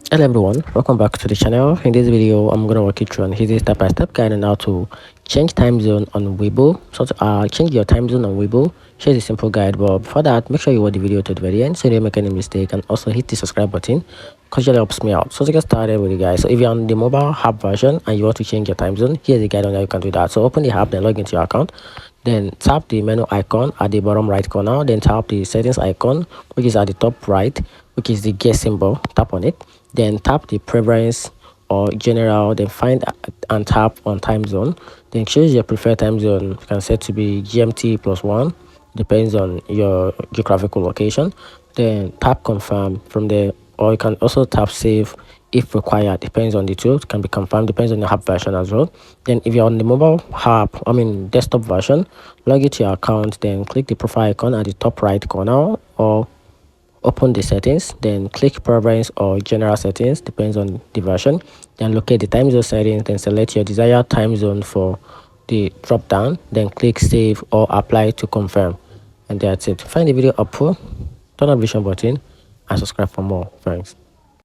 Hello everyone, welcome back to the channel. In this video, I'm gonna walk you through an easy step-by-step guide on how to change time zone on Webull. So to change your time zone on Webull, here's a simple guide. But before that, make sure you watch the video to the very end so you don't make any mistake, and also hit the subscribe button because it helps me out. So to get started with it, guys, so if you're on the mobile app version and you want to change your time zone, here's a guide on how you can do that. So open the app, then log into your account. Then tap the menu icon at the bottom right corner, then tap the settings icon, which is at the top right, which is the gear symbol. Tap on it, then tap the preference or general, then find and tap on time zone, then choose your preferred time zone. You can set to be GMT +1, depends on your geographical location. Then tap confirm from there, or you can also tap save if required, depends on the tool. It can be confirmed, depends on the app version as well. Then if you're on the mobile app, desktop version, log into your account, then click the profile icon at the top right corner, or open the settings, then click preference or general settings, depends on the version. Then locate the time zone settings, then select your desired time zone for the drop down, then click save or apply to confirm, and that's it. Find the video helpful, turn on the notification button and subscribe for more. Thanks.